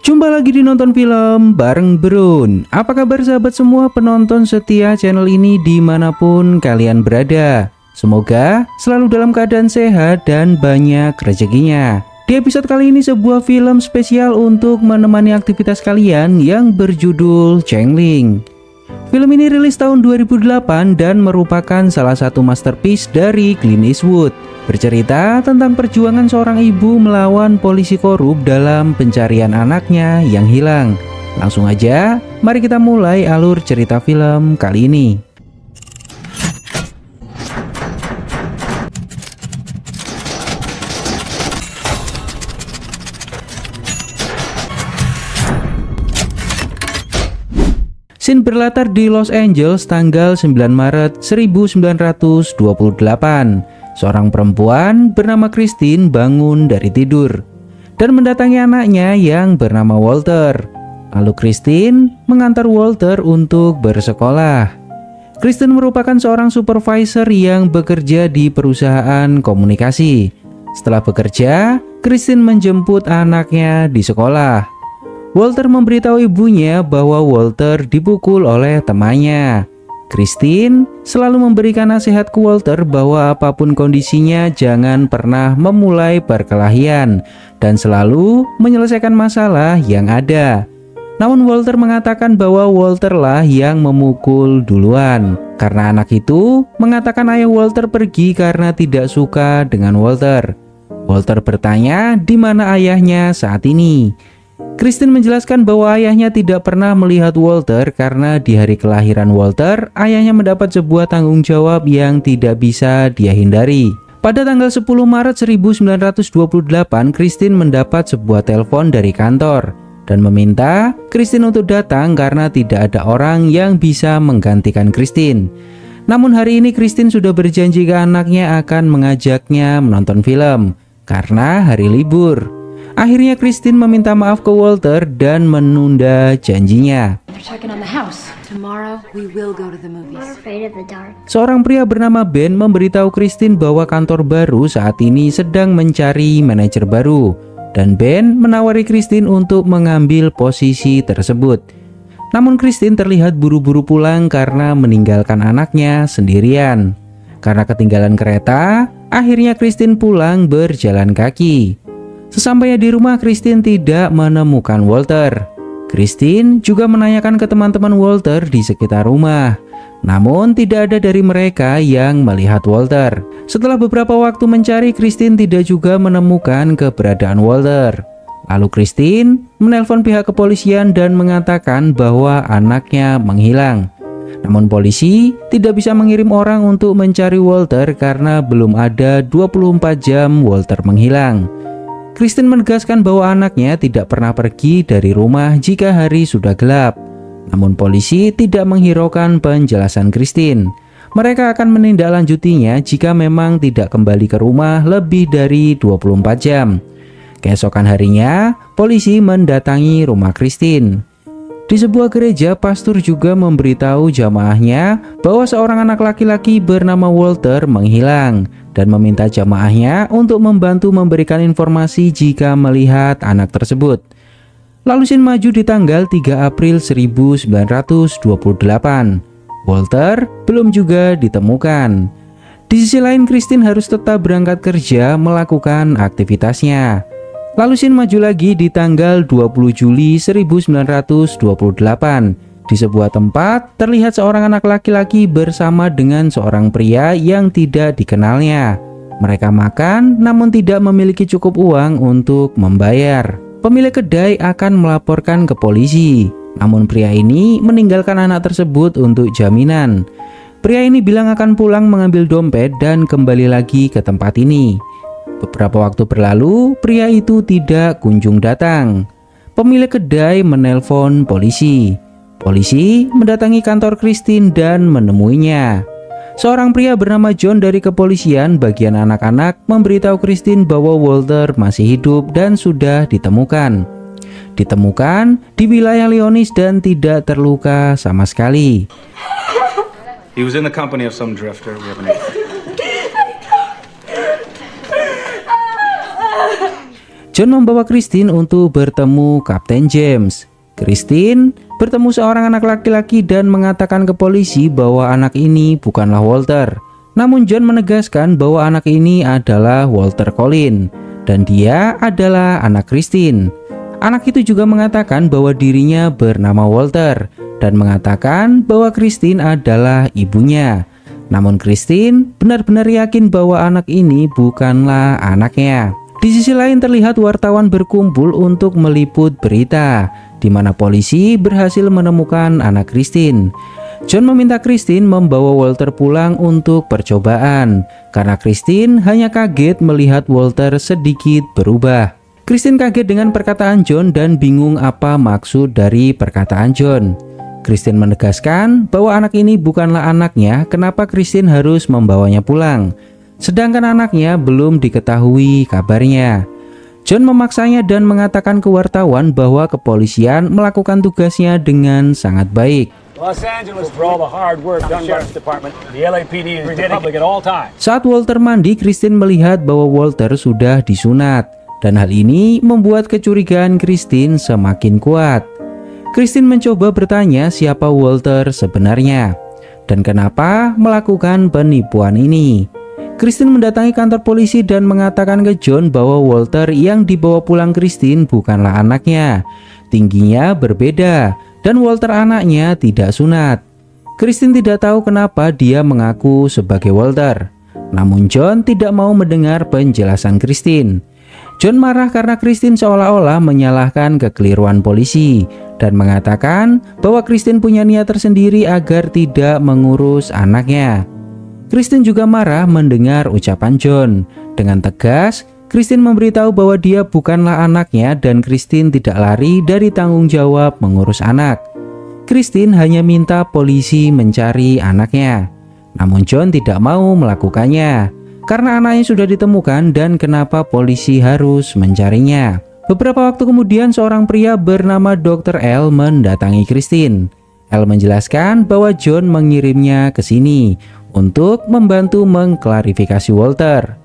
Jumpa lagi di Nonton Film bareng Brun. Apa kabar sahabat semua penonton setia channel ini dimanapun kalian berada? Semoga selalu dalam keadaan sehat dan banyak rezekinya. Di episode kali ini sebuah film spesial untuk menemani aktivitas kalian yang berjudul Changeling. Film ini rilis tahun 2008 dan merupakan salah satu masterpiece dari Clint Eastwood. Bercerita tentang perjuangan seorang ibu melawan polisi korup dalam pencarian anaknya yang hilang. Langsung aja, mari kita mulai alur cerita film kali ini. Scene berlatar di Los Angeles tanggal 9 Maret 1928. Seorang perempuan bernama Christine bangun dari tidur dan mendatangi anaknya yang bernama Walter. Lalu Christine mengantar Walter untuk bersekolah. Christine merupakan seorang supervisor yang bekerja di perusahaan komunikasi. Setelah bekerja, Christine menjemput anaknya di sekolah. Walter memberitahu ibunya bahwa Walter dipukul oleh temannya. Christine selalu memberikan nasihat ke Walter bahwa apapun kondisinya jangan pernah memulai perkelahian dan selalu menyelesaikan masalah yang ada. Namun Walter mengatakan bahwa Walter lah yang memukul duluan karena anak itu mengatakan ayah Walter pergi karena tidak suka dengan Walter. Walter bertanya di mana ayahnya saat ini. Christine menjelaskan bahwa ayahnya tidak pernah melihat Walter karena di hari kelahiran Walter, ayahnya mendapat sebuah tanggung jawab yang tidak bisa dia hindari. Pada tanggal 10 Maret 1928, Christine mendapat sebuah telepon dari kantor dan meminta Christine untuk datang karena tidak ada orang yang bisa menggantikan Christine. Namun hari ini Christine sudah berjanji ke anaknya akan mengajaknya menonton film karena hari libur. Akhirnya Christine meminta maaf ke Walter dan menunda janjinya. Seorang pria bernama Ben memberitahu Christine bahwa kantor baru saat ini sedang mencari manajer baru, dan Ben menawari Christine untuk mengambil posisi tersebut. Namun Christine terlihat buru-buru pulang karena meninggalkan anaknya sendirian. Karena ketinggalan kereta, akhirnya Christine pulang berjalan kaki. Sesampainya di rumah, Christine tidak menemukan Walter. Christine juga menanyakan ke teman-teman Walter di sekitar rumah. Namun tidak ada dari mereka yang melihat Walter. Setelah beberapa waktu mencari, Christine tidak juga menemukan keberadaan Walter. Lalu Christine menelpon pihak kepolisian dan mengatakan bahwa anaknya menghilang. Namun polisi tidak bisa mengirim orang untuk mencari Walter karena belum ada 24 jam Walter menghilang. Christine menegaskan bahwa anaknya tidak pernah pergi dari rumah jika hari sudah gelap. Namun polisi tidak menghiraukan penjelasan Christine. Mereka akan menindaklanjutinya jika memang tidak kembali ke rumah lebih dari 24 jam. Keesokan harinya, polisi mendatangi rumah Christine. Di sebuah gereja, pastor juga memberitahu jamaahnya bahwa seorang anak laki-laki bernama Walter menghilang dan meminta jamaahnya untuk membantu memberikan informasi jika melihat anak tersebut. Lalu scene maju di tanggal 3 April 1928. Walter belum juga ditemukan. Di sisi lain, Christine harus tetap berangkat kerja melakukan aktivitasnya. Lalu scene maju lagi di tanggal 20 Juli 1928. Di sebuah tempat, terlihat seorang anak laki-laki bersama dengan seorang pria yang tidak dikenalnya. Mereka makan namun tidak memiliki cukup uang untuk membayar. Pemilik kedai akan melaporkan ke polisi. Namun pria ini meninggalkan anak tersebut untuk jaminan. Pria ini bilang akan pulang mengambil dompet dan kembali lagi ke tempat ini. Beberapa waktu berlalu, pria itu tidak kunjung datang. Pemilik kedai menelpon polisi. Polisi mendatangi kantor Christine dan menemuinya. Seorang pria bernama John dari kepolisian bagian anak-anak memberitahu Christine bahwa Walter masih hidup dan sudah ditemukan. Ditemukan di wilayah Leonis dan tidak terluka sama sekali. He was in the company of some drifter. We haven't... John membawa Christine untuk bertemu Kapten James. Christine bertemu seorang anak laki-laki dan mengatakan ke polisi bahwa anak ini bukanlah Walter. Namun John menegaskan bahwa anak ini adalah Walter Collin dan dia adalah anak Christine. Anak itu juga mengatakan bahwa dirinya bernama Walter dan mengatakan bahwa Christine adalah ibunya. Namun Christine benar-benar yakin bahwa anak ini bukanlah anaknya. Di sisi lain terlihat wartawan berkumpul untuk meliput berita di mana polisi berhasil menemukan anak Christine. John meminta Christine membawa Walter pulang untuk percobaan karena Christine hanya kaget melihat Walter sedikit berubah. Christine kaget dengan perkataan John dan bingung apa maksud dari perkataan John. Christine menegaskan bahwa anak ini bukanlah anaknya, kenapa Christine harus membawanya pulang. Sedangkan anaknya belum diketahui kabarnya. John memaksanya dan mengatakan ke wartawan bahwa kepolisian melakukan tugasnya dengan sangat baik. Saat Walter mandi, Christine melihat bahwa Walter sudah disunat dan hal ini membuat kecurigaan Christine semakin kuat. Christine mencoba bertanya siapa Walter sebenarnya dan kenapa melakukan penipuan ini. Christine mendatangi kantor polisi dan mengatakan ke John bahwa Walter yang dibawa pulang Christine bukanlah anaknya. Tingginya berbeda dan Walter anaknya tidak sunat. Christine tidak tahu kenapa dia mengaku sebagai Walter. Namun John tidak mau mendengar penjelasan Christine. John marah karena Christine seolah-olah menyalahkan kekeliruan polisi dan mengatakan bahwa Christine punya niat tersendiri agar tidak mengurus anaknya. Christine juga marah mendengar ucapan John. Dengan tegas, Christine memberitahu bahwa dia bukanlah anaknya dan Christine tidak lari dari tanggung jawab mengurus anak. Christine hanya minta polisi mencari anaknya. Namun John tidak mau melakukannya karena anaknya sudah ditemukan dan kenapa polisi harus mencarinya. Beberapa waktu kemudian seorang pria bernama Dr. L mendatangi Christine. L menjelaskan bahwa John mengirimnya ke sini untuk membantu mengklarifikasi Walter.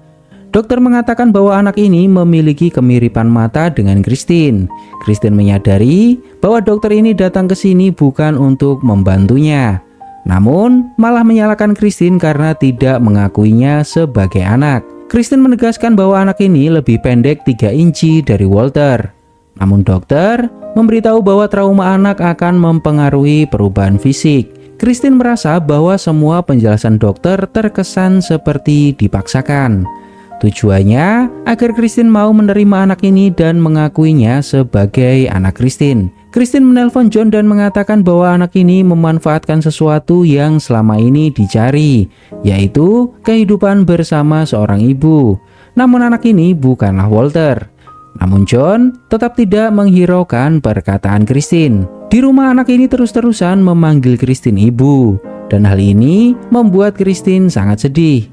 Dokter mengatakan bahwa anak ini memiliki kemiripan mata dengan Christine. Christine menyadari bahwa dokter ini datang ke sini bukan untuk membantunya, namun malah menyalahkan Christine karena tidak mengakuinya sebagai anak. Christine menegaskan bahwa anak ini lebih pendek 3 inci dari Walter. Namun dokter memberitahu bahwa trauma anak akan mempengaruhi perubahan fisik. Christine merasa bahwa semua penjelasan dokter terkesan seperti dipaksakan. Tujuannya agar Christine mau menerima anak ini dan mengakuinya sebagai anak Christine. Christine menelpon John dan mengatakan bahwa anak ini memanfaatkan sesuatu yang selama ini dicari, yaitu kehidupan bersama seorang ibu. Namun anak ini bukanlah Walter. Namun John tetap tidak menghiraukan perkataan Christine. Di rumah anak ini terus-terusan memanggil Christine ibu, dan hal ini membuat Christine sangat sedih.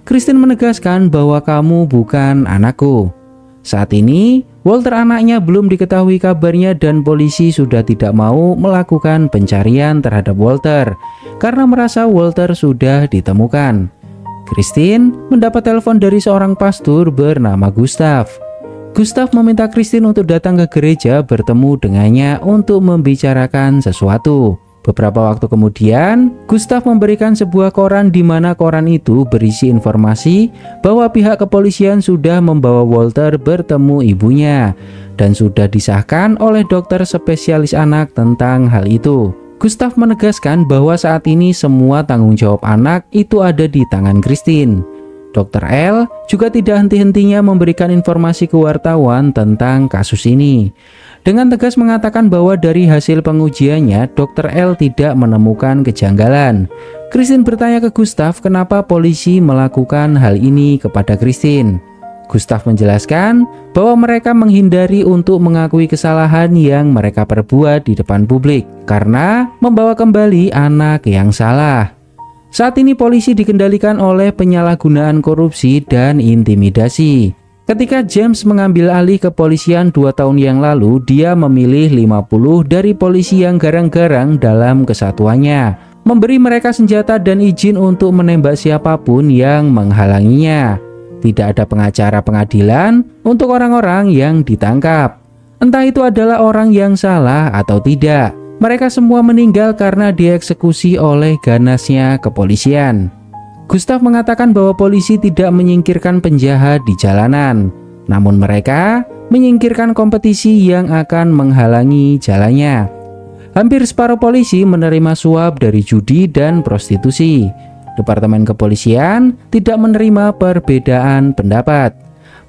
Christine menegaskan bahwa kamu bukan anakku. Saat ini Walter anaknya belum diketahui kabarnya dan polisi sudah tidak mau melakukan pencarian terhadap Walter karena merasa Walter sudah ditemukan. Christine mendapat telepon dari seorang pastor bernama Gustav. Gustav meminta Christine untuk datang ke gereja bertemu dengannya untuk membicarakan sesuatu. Beberapa waktu kemudian, Gustav memberikan sebuah koran di mana koran itu berisi informasi bahwa pihak kepolisian sudah membawa Walter bertemu ibunya dan sudah disahkan oleh dokter spesialis anak tentang hal itu. Gustav menegaskan bahwa saat ini semua tanggung jawab anak itu ada di tangan Christine. Dr. L juga tidak henti-hentinya memberikan informasi ke wartawan tentang kasus ini. Dengan tegas mengatakan bahwa dari hasil pengujiannya, Dr. L tidak menemukan kejanggalan. Christine bertanya ke Gustav kenapa polisi melakukan hal ini kepada Christine. Gustav menjelaskan bahwa mereka menghindari untuk mengakui kesalahan yang mereka perbuat di depan publik karena membawa kembali anak yang salah. Saat ini polisi dikendalikan oleh penyalahgunaan korupsi dan intimidasi. Ketika James mengambil alih kepolisian 2 tahun yang lalu, dia memilih 50 dari polisi yang garang-garang dalam kesatuannya, memberi mereka senjata dan izin untuk menembak siapapun yang menghalanginya. Tidak ada pengacara pengadilan untuk orang-orang yang ditangkap. Entah itu adalah orang yang salah atau tidak. Mereka semua meninggal karena dieksekusi oleh ganasnya kepolisian. Gustav mengatakan bahwa polisi tidak menyingkirkan penjahat di jalanan, namun mereka menyingkirkan kompetisi yang akan menghalangi jalannya. Hampir separuh polisi menerima suap dari judi dan prostitusi. Departemen kepolisian tidak menerima perbedaan pendapat.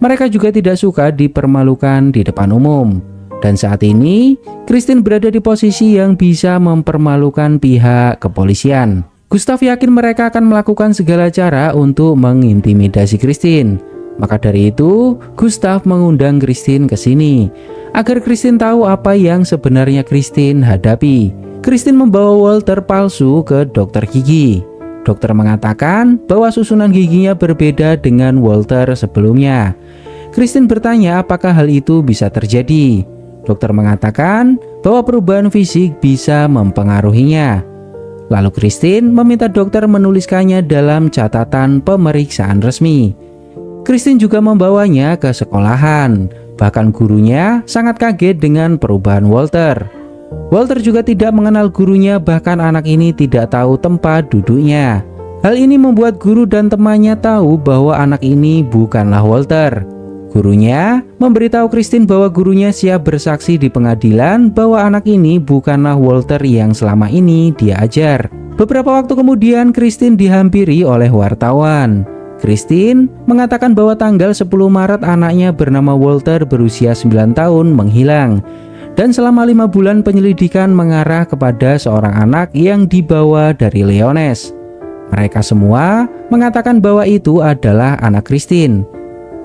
Mereka juga tidak suka dipermalukan di depan umum. Dan saat ini, Christine berada di posisi yang bisa mempermalukan pihak kepolisian. Gustav yakin mereka akan melakukan segala cara untuk mengintimidasi Christine. Maka dari itu, Gustav mengundang Christine ke sini agar Christine tahu apa yang sebenarnya Christine hadapi. Christine membawa Walter palsu ke dokter gigi. Dokter mengatakan bahwa susunan giginya berbeda dengan Walter sebelumnya. Christine bertanya apakah hal itu bisa terjadi. Dokter mengatakan bahwa perubahan fisik bisa mempengaruhinya. Lalu Christine meminta dokter menuliskannya dalam catatan pemeriksaan resmi. Christine juga membawanya ke sekolahan. Bahkan gurunya sangat kaget dengan perubahan Walter. Walter juga tidak mengenal gurunya, bahkan anak ini tidak tahu tempat duduknya. Hal ini membuat guru dan temannya tahu bahwa anak ini bukanlah Walter. Gurunya memberitahu Christine bahwa gurunya siap bersaksi di pengadilan bahwa anak ini bukanlah Walter yang selama ini dia ajar. Beberapa waktu kemudian Christine dihampiri oleh wartawan. Christine mengatakan bahwa tanggal 10 Maret anaknya bernama Walter berusia 9 tahun menghilang. Dan selama 5 bulan penyelidikan mengarah kepada seorang anak yang dibawa dari Lyoness. Mereka semua mengatakan bahwa itu adalah anak Christine.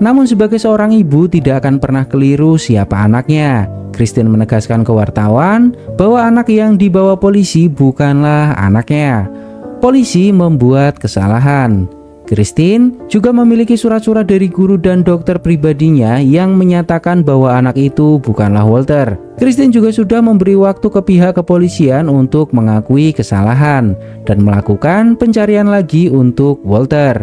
Namun sebagai seorang ibu tidak akan pernah keliru siapa anaknya. Christine menegaskan ke wartawan bahwa anak yang dibawa polisi bukanlah anaknya. Polisi membuat kesalahan. Christine juga memiliki surat-surat dari guru dan dokter pribadinya yang menyatakan bahwa anak itu bukanlah Walter. Christine juga sudah memberi waktu ke pihak kepolisian untuk mengakui kesalahan dan melakukan pencarian lagi untuk Walter.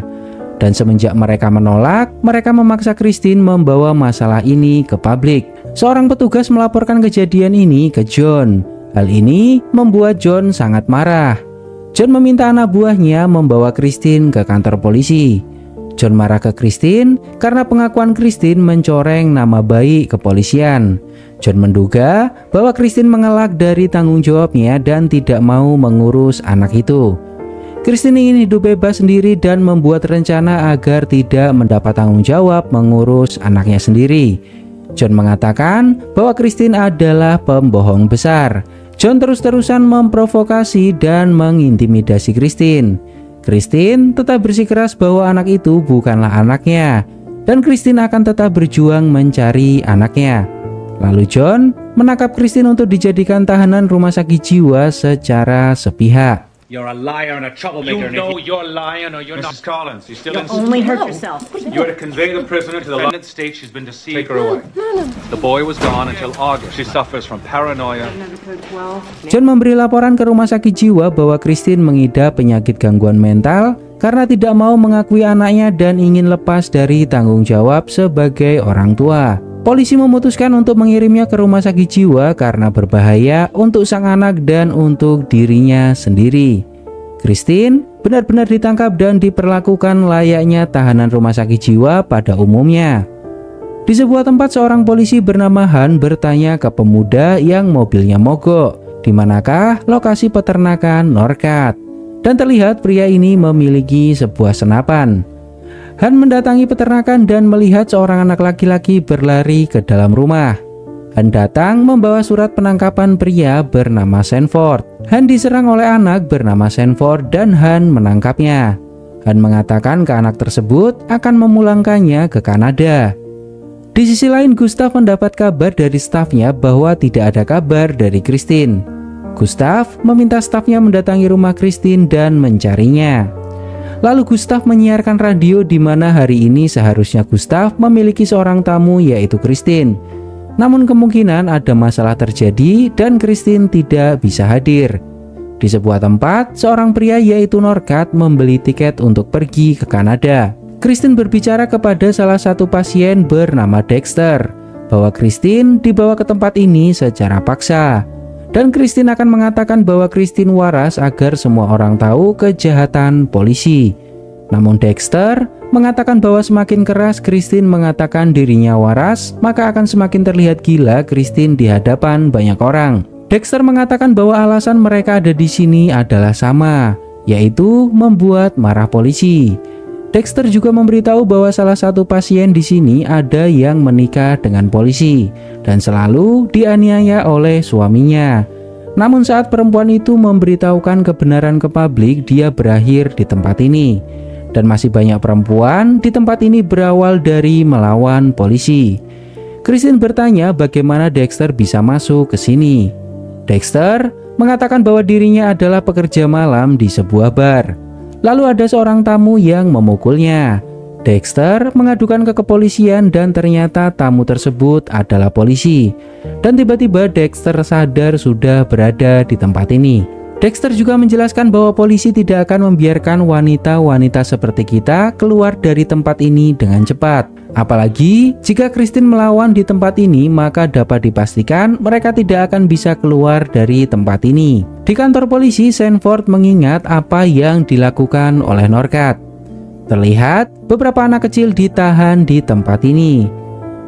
Dan semenjak mereka menolak, mereka memaksa Christine membawa masalah ini ke publik. Seorang petugas melaporkan kejadian ini ke John. Hal ini membuat John sangat marah. John meminta anak buahnya membawa Christine ke kantor polisi. John marah ke Christine karena pengakuan Christine mencoreng nama baik kepolisian. John menduga bahwa Christine mengelak dari tanggung jawabnya dan tidak mau mengurus anak itu. Christine ingin hidup bebas sendiri dan membuat rencana agar tidak mendapat tanggung jawab mengurus anaknya sendiri. John mengatakan bahwa Christine adalah pembohong besar. John terus-terusan memprovokasi dan mengintimidasi Christine. Christine tetap bersikeras bahwa anak itu bukanlah anaknya, dan Christine akan tetap berjuang mencari anaknya. Lalu John menangkap Christine untuk dijadikan tahanan rumah sakit jiwa secara sepihak. You're a liar and a troublemaker. You know you're lying or you're Mrs. not. Collins, you still You only hurt yourself. You're to convey the prisoner to the United States. She's been deceived. Take her away. The boy was gone until August. She suffers from paranoia. John memberi laporan ke rumah sakit jiwa bahwa Christine mengidap penyakit gangguan mental karena tidak mau mengakui anaknya dan ingin lepas dari tanggung jawab sebagai orang tua. Polisi memutuskan untuk mengirimnya ke rumah sakit jiwa karena berbahaya untuk sang anak dan untuk dirinya sendiri. Christine benar-benar ditangkap dan diperlakukan layaknya tahanan rumah sakit jiwa pada umumnya. Di sebuah tempat, seorang polisi bernama Han bertanya ke pemuda yang mobilnya mogok, di manakah lokasi peternakan Norcat. Dan terlihat pria ini memiliki sebuah senapan. Han mendatangi peternakan dan melihat seorang anak laki-laki berlari ke dalam rumah. Han datang membawa surat penangkapan pria bernama Sanford. Han diserang oleh anak bernama Sanford dan Han menangkapnya. Han mengatakan ke anak tersebut akan memulangkannya ke Kanada. Di sisi lain, Gustav mendapat kabar dari stafnya bahwa tidak ada kabar dari Christine. Gustav meminta stafnya mendatangi rumah Christine dan mencarinya. Lalu Gustav menyiarkan radio di mana hari ini seharusnya Gustav memiliki seorang tamu yaitu Christine. Namun kemungkinan ada masalah terjadi dan Christine tidak bisa hadir. Di sebuah tempat, seorang pria yaitu Norcat membeli tiket untuk pergi ke Kanada. Christine berbicara kepada salah satu pasien bernama Dexter bahwa Christine dibawa ke tempat ini secara paksa. Dan Christine akan mengatakan bahwa Christine waras agar semua orang tahu kejahatan polisi. Namun Dexter mengatakan bahwa semakin keras Christine mengatakan dirinya waras, maka akan semakin terlihat gila Christine di hadapan banyak orang. Dexter mengatakan bahwa alasan mereka ada di sini adalah sama, yaitu membuat marah polisi. Dexter juga memberitahu bahwa salah satu pasien di sini ada yang menikah dengan polisi dan selalu dianiaya oleh suaminya. Namun saat perempuan itu memberitahukan kebenaran ke publik, dia berakhir di tempat ini. Dan masih banyak perempuan di tempat ini berawal dari melawan polisi. Christine bertanya bagaimana Dexter bisa masuk ke sini. Dexter mengatakan bahwa dirinya adalah pekerja malam di sebuah bar. Lalu ada seorang tamu yang memukulnya. Dexter mengadukan ke kepolisian dan ternyata tamu tersebut adalah polisi. Dan tiba-tiba Dexter sadar sudah berada di tempat ini. Dexter juga menjelaskan bahwa polisi tidak akan membiarkan wanita-wanita seperti kita keluar dari tempat ini dengan cepat. Apalagi jika Christine melawan di tempat ini, maka dapat dipastikan mereka tidak akan bisa keluar dari tempat ini. Di kantor polisi, Sanford mengingat apa yang dilakukan oleh Norcat. Terlihat beberapa anak kecil ditahan di tempat ini.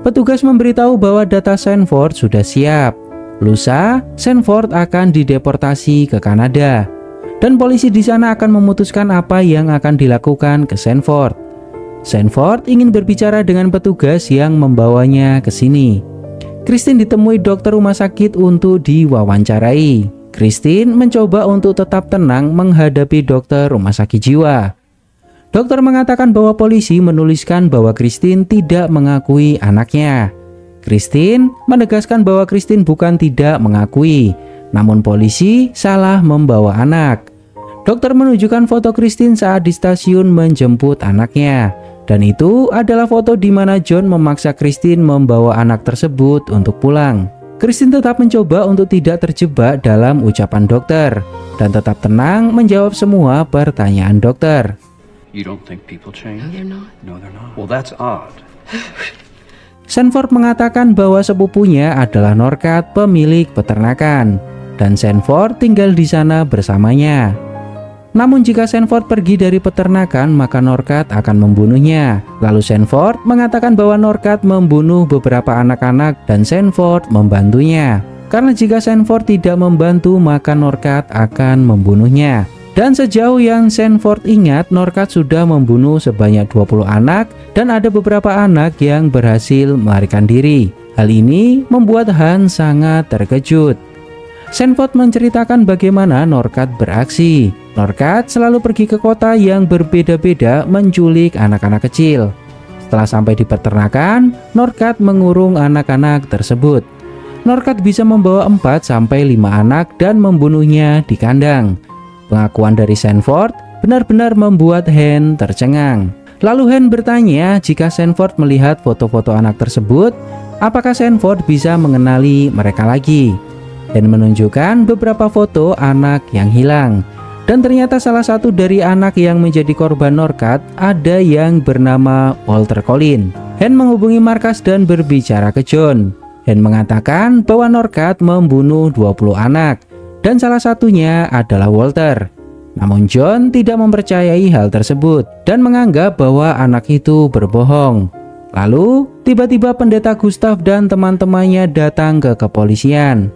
Petugas memberitahu bahwa data Sanford sudah siap. Lusa, Sanford akan dideportasi ke Kanada. Dan polisi di sana akan memutuskan apa yang akan dilakukan ke Sanford. Sanford ingin berbicara dengan petugas yang membawanya ke sini. Christine ditemui dokter rumah sakit untuk diwawancarai. Christine mencoba untuk tetap tenang menghadapi dokter rumah sakit jiwa. Dokter mengatakan bahwa polisi menuliskan bahwa Christine tidak mengakui anaknya. Christine menegaskan bahwa Christine bukan tidak mengakui, namun polisi salah membawa anak. Dokter menunjukkan foto Christine saat di stasiun menjemput anaknya. Dan itu adalah foto di mana John memaksa Christine membawa anak tersebut untuk pulang. Christine tetap mencoba untuk tidak terjebak dalam ucapan dokter dan tetap tenang menjawab semua pertanyaan dokter. You don't think people change? No, they're not. No, they're not. Well, that's odd. Sanford mengatakan bahwa sepupunya adalah Norcat, pemilik peternakan, dan Sanford tinggal di sana bersamanya. Namun jika Sanford pergi dari peternakan, maka Norcat akan membunuhnya. Lalu Sanford mengatakan bahwa Norcat membunuh beberapa anak-anak dan Sanford membantunya. Karena jika Sanford tidak membantu, maka Norcat akan membunuhnya. Dan sejauh yang Sanford ingat, Norcat sudah membunuh sebanyak 20 anak dan ada beberapa anak yang berhasil melarikan diri. Hal ini membuat Han sangat terkejut. Sanford menceritakan bagaimana Norcat beraksi. Norcat selalu pergi ke kota yang berbeda-beda menculik anak-anak kecil. Setelah sampai di peternakan, Norcat mengurung anak-anak tersebut. Norcat bisa membawa 4-5 anak dan membunuhnya di kandang. Pengakuan dari Sanford benar-benar membuat Han tercengang. Lalu Han bertanya jika Sanford melihat foto-foto anak tersebut, apakah Sanford bisa mengenali mereka lagi? Dan menunjukkan beberapa foto anak yang hilang. Dan ternyata salah satu dari anak yang menjadi korban Norcat ada yang bernama Walter Collin. Han menghubungi markas dan berbicara ke John. Han mengatakan bahwa Norcat membunuh 20 anak dan salah satunya adalah Walter. Namun John tidak mempercayai hal tersebut dan menganggap bahwa anak itu berbohong. Lalu tiba-tiba pendeta Gustav dan teman-temannya datang ke kepolisian.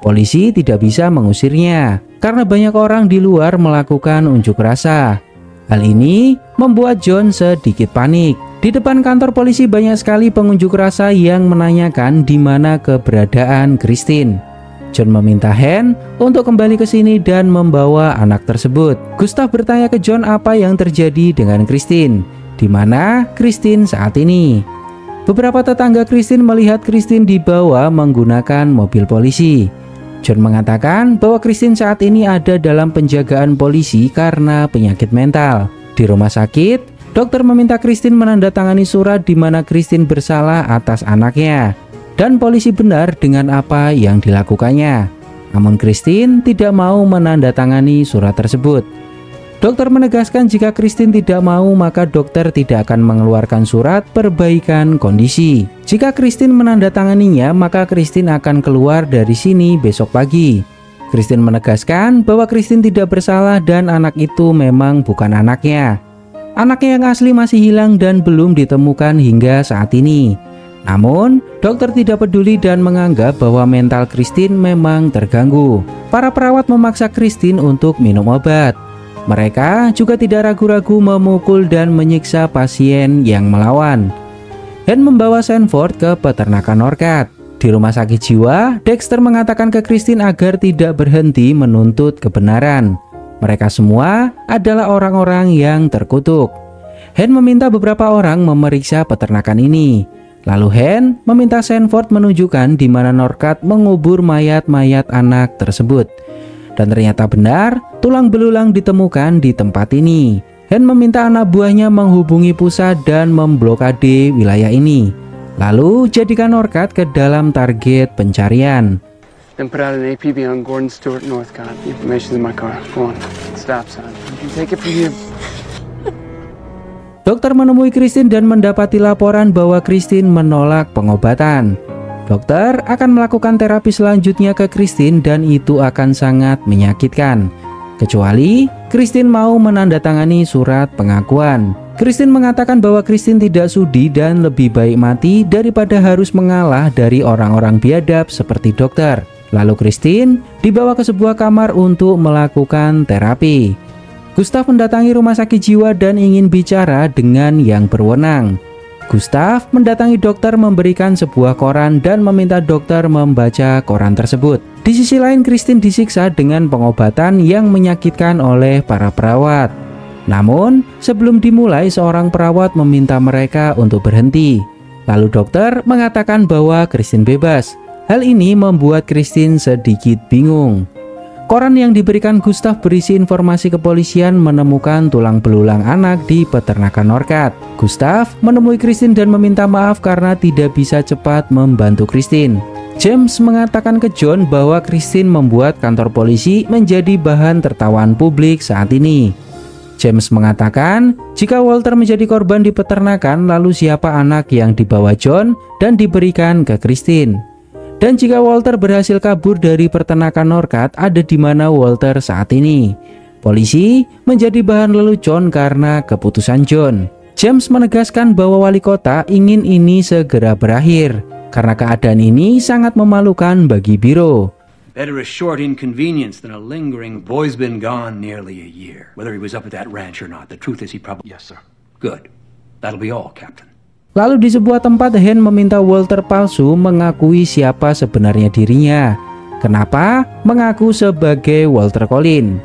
Polisi tidak bisa mengusirnya karena banyak orang di luar melakukan unjuk rasa. Hal ini membuat John sedikit panik. Di depan kantor polisi banyak sekali pengunjuk rasa yang menanyakan di mana keberadaan Christine. John meminta Han untuk kembali ke sini dan membawa anak tersebut. Gustav bertanya ke John apa yang terjadi dengan Christine, di mana Christine saat ini. Beberapa tetangga Christine melihat Christine dibawa menggunakan mobil polisi. John mengatakan bahwa Christine saat ini ada dalam penjagaan polisi karena penyakit mental. Di rumah sakit, dokter meminta Christine menandatangani surat di mana Christine bersalah atas anaknya. Dan polisi benar dengan apa yang dilakukannya. Namun Christine tidak mau menandatangani surat tersebut. Dokter menegaskan jika Christine tidak mau, maka dokter tidak akan mengeluarkan surat perbaikan kondisi. Jika Christine menandatanganinya, maka Christine akan keluar dari sini besok pagi. Christine menegaskan bahwa Christine tidak bersalah dan anak itu memang bukan anaknya. Anaknya yang asli masih hilang dan belum ditemukan hingga saat ini. Namun, dokter tidak peduli dan menganggap bahwa mental Christine memang terganggu. Para perawat memaksa Christine untuk minum obat. Mereka juga tidak ragu-ragu memukul dan menyiksa pasien yang melawan. Dan membawa Sanford ke peternakan Norcat. Di rumah sakit jiwa, Dexter mengatakan ke Christine agar tidak berhenti menuntut kebenaran. Mereka semua adalah orang-orang yang terkutuk. Hen meminta beberapa orang memeriksa peternakan ini. Lalu Hen meminta Sanford menunjukkan di mana Norcat mengubur mayat-mayat anak tersebut. Dan ternyata benar, tulang belulang ditemukan di tempat ini. Hen meminta anak buahnya menghubungi pusat dan memblokade wilayah ini. Lalu jadikan Norcat ke dalam target pencarian. Then put out an APB on Gordon Stewart Northcott. The information's in my car. Go on. Stop, son. You can take it from here. Dokter menemui Christine dan mendapati laporan bahwa Christine menolak pengobatan. Dokter akan melakukan terapi selanjutnya ke Christine dan itu akan sangat menyakitkan. Kecuali Christine mau menandatangani surat pengakuan. Christine mengatakan bahwa Christine tidak sudi dan lebih baik mati daripada harus mengalah dari orang-orang biadab seperti dokter. Lalu Christine dibawa ke sebuah kamar untuk melakukan terapi. Gustav mendatangi rumah sakit jiwa dan ingin bicara dengan yang berwenang. Gustav mendatangi dokter, memberikan sebuah koran dan meminta dokter membaca koran tersebut. Di sisi lain, Christine disiksa dengan pengobatan yang menyakitkan oleh para perawat. Namun, sebelum dimulai, seorang perawat meminta mereka untuk berhenti. Lalu dokter mengatakan bahwa Christine bebas. Hal ini membuat Christine sedikit bingung. Koran yang diberikan Gustav berisi informasi kepolisian menemukan tulang belulang anak di peternakan Norcat. Gustav menemui Christine dan meminta maaf karena tidak bisa cepat membantu Christine. James mengatakan ke John bahwa Christine membuat kantor polisi menjadi bahan tertawaan publik saat ini. James mengatakan jika Walter menjadi korban di peternakan, lalu siapa anak yang dibawa John dan diberikan ke Christine? Dan jika Walter berhasil kabur dari peternakan Norcat, ada di mana Walter saat ini? Polisi menjadi bahan lelucon karena keputusan John. James menegaskan bahwa wali kota ingin ini segera berakhir karena keadaan ini sangat memalukan bagi Biro. Better a short inconvenience than a lingering. Boy's been gone nearly a year. Whether he was up at that ranch or not, the truth is he probably... Yes, sir. Good. That'll be all, Captain. Lalu di sebuah tempat, Hen meminta Walter palsu mengakui siapa sebenarnya dirinya. Kenapa mengaku sebagai Walter Collin?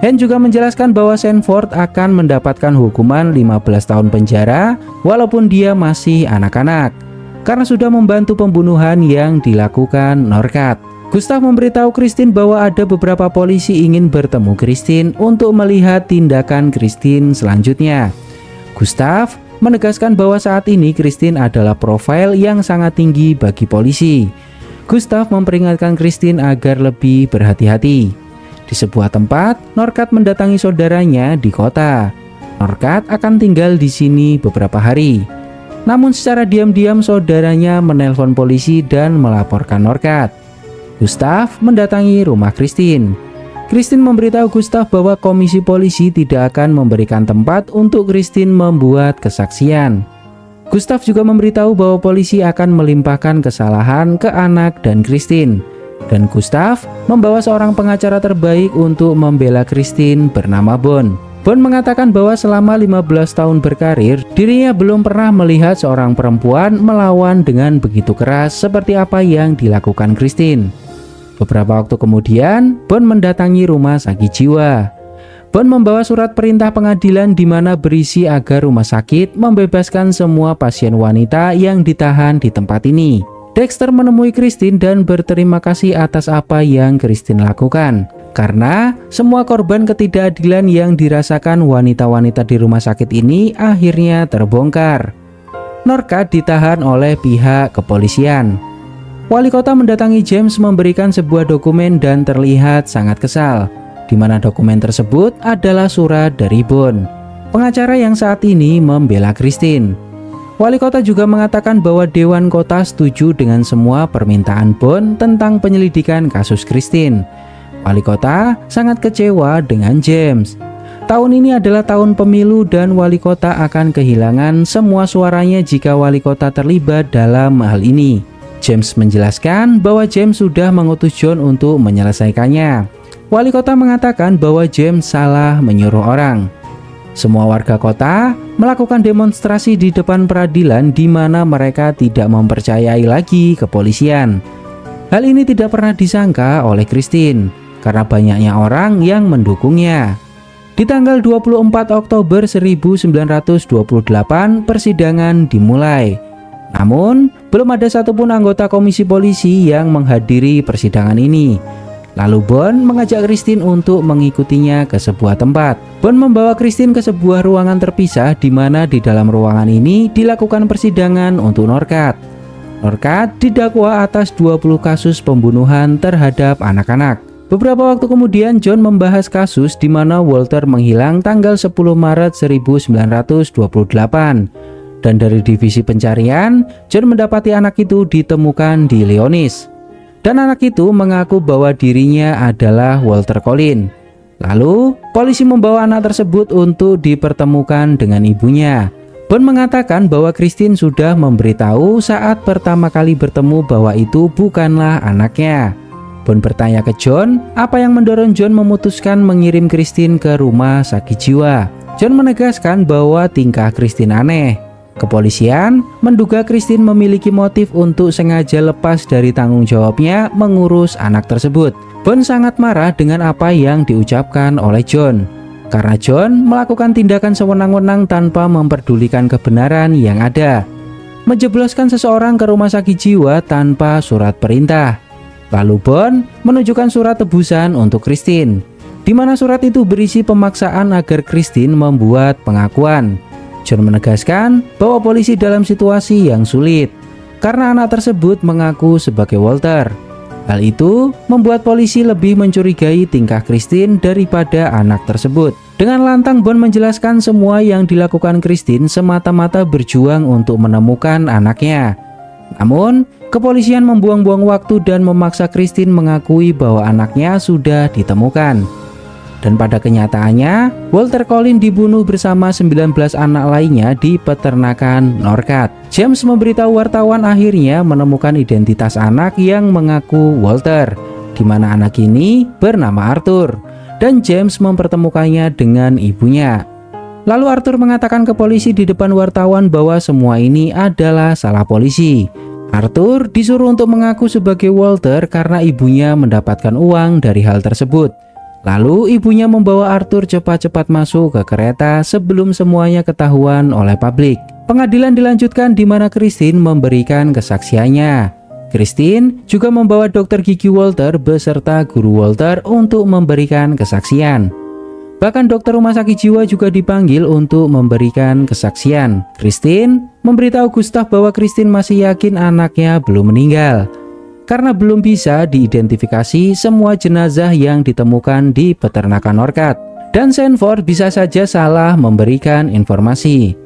Hen juga menjelaskan bahwa Sanford akan mendapatkan hukuman 15 tahun penjara walaupun dia masih anak-anak karena sudah membantu pembunuhan yang dilakukan Norcat. Gustav memberitahu Christine bahwa ada beberapa polisi ingin bertemu Christine untuk melihat tindakan Christine selanjutnya. Gustav menegaskan bahwa saat ini Christine adalah profil yang sangat tinggi bagi polisi. Gustav memperingatkan Christine agar lebih berhati-hati. Di sebuah tempat, Norcat mendatangi saudaranya di kota. Norcat akan tinggal di sini beberapa hari. Namun secara diam-diam saudaranya menelpon polisi dan melaporkan Norcat. Gustav mendatangi rumah Christine. Christine memberitahu Gustav bahwa komisi polisi tidak akan memberikan tempat untuk Christine membuat kesaksian. Gustav juga memberitahu bahwa polisi akan melimpahkan kesalahan ke anak dan Christine. Dan Gustav membawa seorang pengacara terbaik untuk membela Christine bernama Bon. Bon mengatakan bahwa selama 15 tahun berkarir, dirinya belum pernah melihat seorang perempuan melawan dengan begitu keras seperti apa yang dilakukan Christine. Beberapa waktu kemudian, Bon mendatangi rumah sakit jiwa. Bon membawa surat perintah pengadilan di mana berisi agar rumah sakit membebaskan semua pasien wanita yang ditahan di tempat ini. Dexter menemui Christine dan berterima kasih atas apa yang Christine lakukan. Karena semua korban ketidakadilan yang dirasakan wanita-wanita di rumah sakit ini akhirnya terbongkar. Norcat ditahan oleh pihak kepolisian. Wali kota mendatangi James memberikan sebuah dokumen dan terlihat sangat kesal. di mana dokumen tersebut adalah surat dari Bond, pengacara yang saat ini membela Christine. Wali kota juga mengatakan bahwa Dewan Kota setuju dengan semua permintaan Bond tentang penyelidikan kasus Christine. Wali kota sangat kecewa dengan James. Tahun ini adalah tahun pemilu dan wali kota akan kehilangan semua suaranya jika wali kota terlibat dalam hal ini. James menjelaskan bahwa James sudah mengutus John untuk menyelesaikannya. Wali kota mengatakan bahwa James salah menyuruh orang. Semua warga kota melakukan demonstrasi di depan peradilan di mana mereka tidak mempercayai lagi kepolisian. Hal ini tidak pernah disangka oleh Christine karena banyaknya orang yang mendukungnya. Di tanggal 24 Oktober 1928 persidangan dimulai. Namun, belum ada satupun anggota komisi polisi yang menghadiri persidangan ini. Lalu Bond mengajak Christine untuk mengikutinya ke sebuah tempat. Bond membawa Christine ke sebuah ruangan terpisah di mana di dalam ruangan ini dilakukan persidangan untuk Norkat. Norkat didakwa atas 20 kasus pembunuhan terhadap anak-anak. Beberapa waktu kemudian John membahas kasus di mana Walter menghilang tanggal 10 Maret 1928. Dan dari divisi pencarian, John mendapati anak itu ditemukan di Leonis. Dan anak itu mengaku bahwa dirinya adalah Walter Collin. Lalu, polisi membawa anak tersebut untuk dipertemukan dengan ibunya. Bond mengatakan bahwa Christine sudah memberitahu saat pertama kali bertemu bahwa itu bukanlah anaknya. Bond bertanya ke John, apa yang mendorong John memutuskan mengirim Christine ke rumah sakit jiwa. John menegaskan bahwa tingkah Christine aneh. Kepolisian menduga Christine memiliki motif untuk sengaja lepas dari tanggung jawabnya mengurus anak tersebut. Bond sangat marah dengan apa yang diucapkan oleh John, karena John melakukan tindakan sewenang-wenang tanpa memperdulikan kebenaran yang ada, menjebloskan seseorang ke rumah sakit jiwa tanpa surat perintah. Lalu Bond menunjukkan surat tebusan untuk Christine, di mana surat itu berisi pemaksaan agar Christine membuat pengakuan. John menegaskan bahwa polisi dalam situasi yang sulit karena anak tersebut mengaku sebagai Walter. Hal itu membuat polisi lebih mencurigai tingkah Christine daripada anak tersebut. Dengan lantang Bond menjelaskan semua yang dilakukan Christine semata-mata berjuang untuk menemukan anaknya. Namun, kepolisian membuang-buang waktu dan memaksa Christine mengakui bahwa anaknya sudah ditemukan. Dan pada kenyataannya, Walter Collin dibunuh bersama 19 anak lainnya di peternakan Norkat. James memberitahu wartawan akhirnya menemukan identitas anak yang mengaku Walter, di mana anak ini bernama Arthur, dan James mempertemukannya dengan ibunya. Lalu Arthur mengatakan ke polisi di depan wartawan bahwa semua ini adalah salah polisi. Arthur disuruh untuk mengaku sebagai Walter karena ibunya mendapatkan uang dari hal tersebut. Lalu ibunya membawa Arthur cepat-cepat masuk ke kereta sebelum semuanya ketahuan oleh publik. Pengadilan dilanjutkan di mana Christine memberikan kesaksiannya. Christine juga membawa dokter gigi Walter beserta guru Walter untuk memberikan kesaksian. Bahkan dokter rumah sakit jiwa juga dipanggil untuk memberikan kesaksian. Christine memberitahu Gustav bahwa Christine masih yakin anaknya belum meninggal karena belum bisa diidentifikasi semua jenazah yang ditemukan di peternakan Norkat, dan Sanford bisa saja salah memberikan informasi.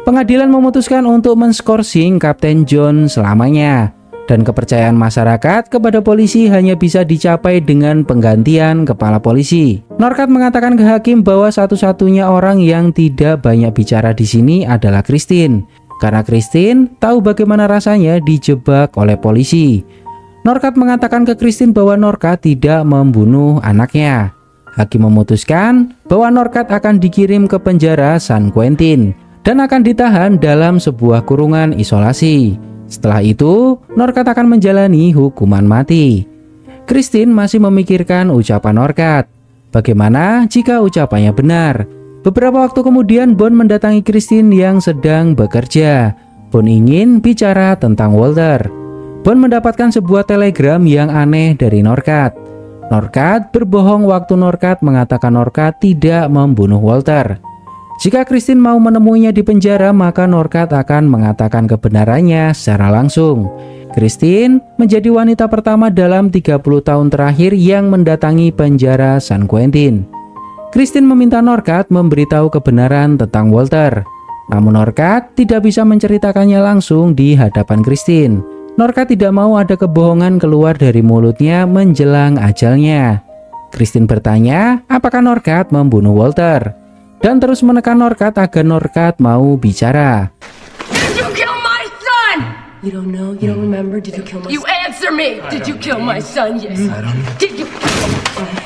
Pengadilan memutuskan untuk menskorsing Kapten John selamanya, dan kepercayaan masyarakat kepada polisi hanya bisa dicapai dengan penggantian kepala polisi. Norkat mengatakan ke hakim bahwa satu-satunya orang yang tidak banyak bicara di sini adalah Christine, karena Christine tahu bagaimana rasanya dijebak oleh polisi. Norkat mengatakan ke Christine bahwa Norkat tidak membunuh anaknya. Hakim memutuskan bahwa Norkat akan dikirim ke penjara San Quentin dan akan ditahan dalam sebuah kurungan isolasi. Setelah itu, Norkat akan menjalani hukuman mati. Christine masih memikirkan ucapan Norkat. Bagaimana jika ucapannya benar? Beberapa waktu kemudian Bond mendatangi Christine yang sedang bekerja. Bond ingin bicara tentang Walter. Bond mendapatkan sebuah telegram yang aneh dari Norkat. Norkat berbohong waktu Norkat mengatakan Norkat tidak membunuh Walter. Jika Christine mau menemuinya di penjara, maka Norkat akan mengatakan kebenarannya secara langsung. Christine menjadi wanita pertama dalam 30 tahun terakhir yang mendatangi penjara San Quentin. Christine meminta Norkat memberitahu kebenaran tentang Walter. Namun Norkat tidak bisa menceritakannya langsung di hadapan Christine. Norkat tidak mau ada kebohongan keluar dari mulutnya menjelang ajalnya. Christine bertanya apakah Norkat membunuh Walter, dan terus menekan Norkat agar Norkat mau bicara. Did you kill my son? You don't know? You don't remember? Did you kill my son? You answer me! Did you kill my son? Yes. I don't know. Did you?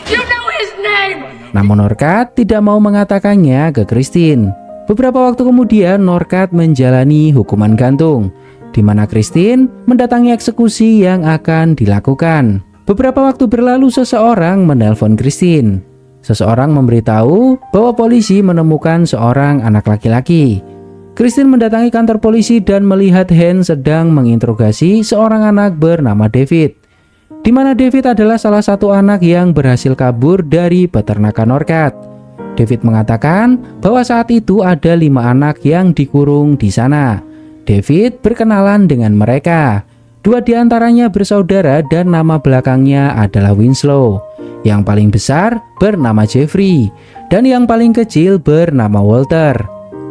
You know his name! Namun Norkat tidak mau mengatakannya ke Christine. Beberapa waktu kemudian Norkat menjalani hukuman gantung, di mana Christine mendatangi eksekusi yang akan dilakukan. Beberapa waktu berlalu seseorang menelpon Christine. Seseorang memberitahu bahwa polisi menemukan seorang anak laki-laki. Christine mendatangi kantor polisi dan melihat Hans sedang menginterogasi seorang anak bernama David, di mana David adalah salah satu anak yang berhasil kabur dari peternakan Norkat. David mengatakan bahwa saat itu ada 5 anak yang dikurung di sana. David berkenalan dengan mereka. 2 diantaranya bersaudara dan nama belakangnya adalah Winslow. Yang paling besar bernama Jeffrey dan yang paling kecil bernama Walter.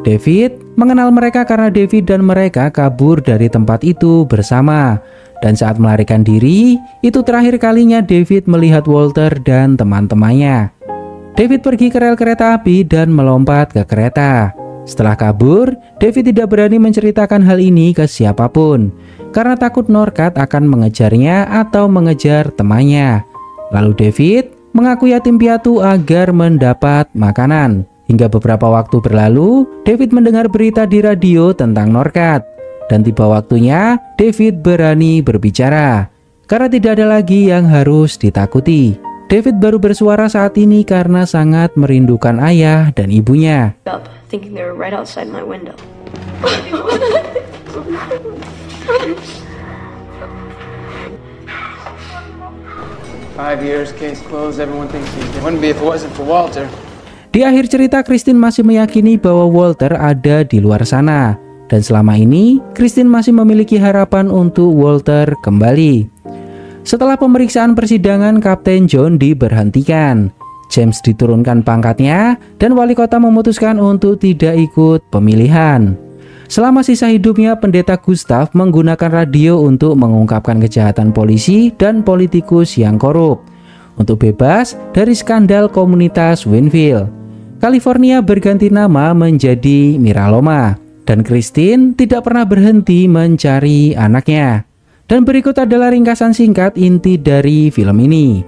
David mengenal mereka karena David dan mereka kabur dari tempat itu bersama. Dan saat melarikan diri, itu terakhir kalinya David melihat Walter dan teman-temannya. David pergi ke rel kereta api dan melompat ke kereta. Setelah kabur, David tidak berani menceritakan hal ini ke siapapun karena takut Norkat akan mengejarnya atau mengejar temannya. Lalu David mengaku yatim piatu agar mendapat makanan. Hingga beberapa waktu berlalu, David mendengar berita di radio tentang Norkat. Dan tiba waktunya David berani berbicara karena tidak ada lagi yang harus ditakuti. David baru bersuara saat ini karena sangat merindukan ayah dan ibunya. Thinking they were right outside my window. 5 years, case closed. Everyone thinks he wouldn't be if it wasn't for Walter. Di akhir cerita, Christine masih meyakini bahwa Walter ada di luar sana. Dan selama ini, Christine masih memiliki harapan untuk Walter kembali. Setelah pemeriksaan persidangan, Kapten John diberhentikan. James diturunkan pangkatnya dan wali kota memutuskan untuk tidak ikut pemilihan. Selama sisa hidupnya, Pendeta Gustav menggunakan radio untuk mengungkapkan kejahatan polisi dan politikus yang korup untuk bebas dari skandal komunitas Winfield. California berganti nama menjadi Miraloma, dan Christine tidak pernah berhenti mencari anaknya. Dan berikut adalah ringkasan singkat inti dari film ini.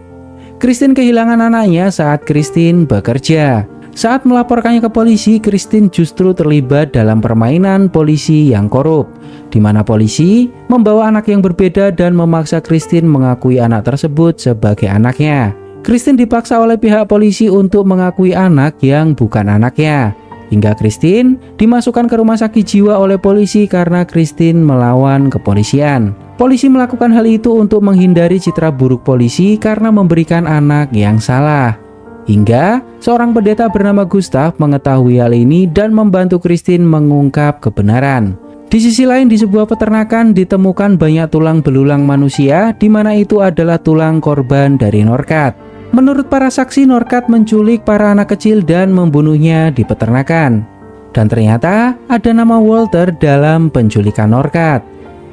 Christine kehilangan anaknya saat Christine bekerja. Saat melaporkannya ke polisi, Christine justru terlibat dalam permainan polisi yang korup, di mana polisi membawa anak yang berbeda dan memaksa Christine mengakui anak tersebut sebagai anaknya. Christine dipaksa oleh pihak polisi untuk mengakui anak yang bukan anaknya. Hingga Christine dimasukkan ke rumah sakit jiwa oleh polisi karena Christine melawan kepolisian. Polisi melakukan hal itu untuk menghindari citra buruk polisi karena memberikan anak yang salah. Hingga seorang pendeta bernama Gustav mengetahui hal ini dan membantu Christine mengungkap kebenaran. Di sisi lain, di sebuah peternakan ditemukan banyak tulang belulang manusia, di mana itu adalah tulang korban dari Norkat. Menurut para saksi, Norkat menculik para anak kecil dan membunuhnya di peternakan. Dan ternyata ada nama Walter dalam penculikan Norkat,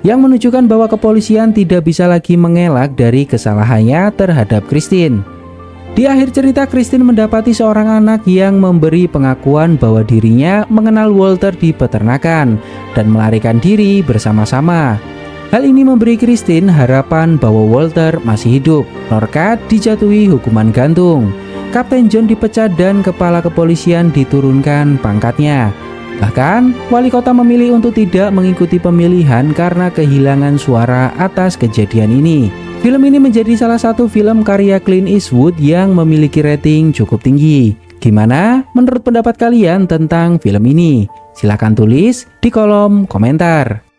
yang menunjukkan bahwa kepolisian tidak bisa lagi mengelak dari kesalahannya terhadap Christine. Di akhir cerita, Christine mendapati seorang anak yang memberi pengakuan bahwa dirinya mengenal Walter di peternakan dan melarikan diri bersama-sama. Hal ini memberi Christine harapan bahwa Walter masih hidup. Norkat dijatuhi hukuman gantung. Kapten John dipecat dan kepala kepolisian diturunkan pangkatnya. Bahkan, wali kota memilih untuk tidak mengikuti pemilihan karena kehilangan suara atas kejadian ini. Film ini menjadi salah satu film karya Clint Eastwood yang memiliki rating cukup tinggi. Gimana menurut pendapat kalian tentang film ini? Silahkan tulis di kolom komentar.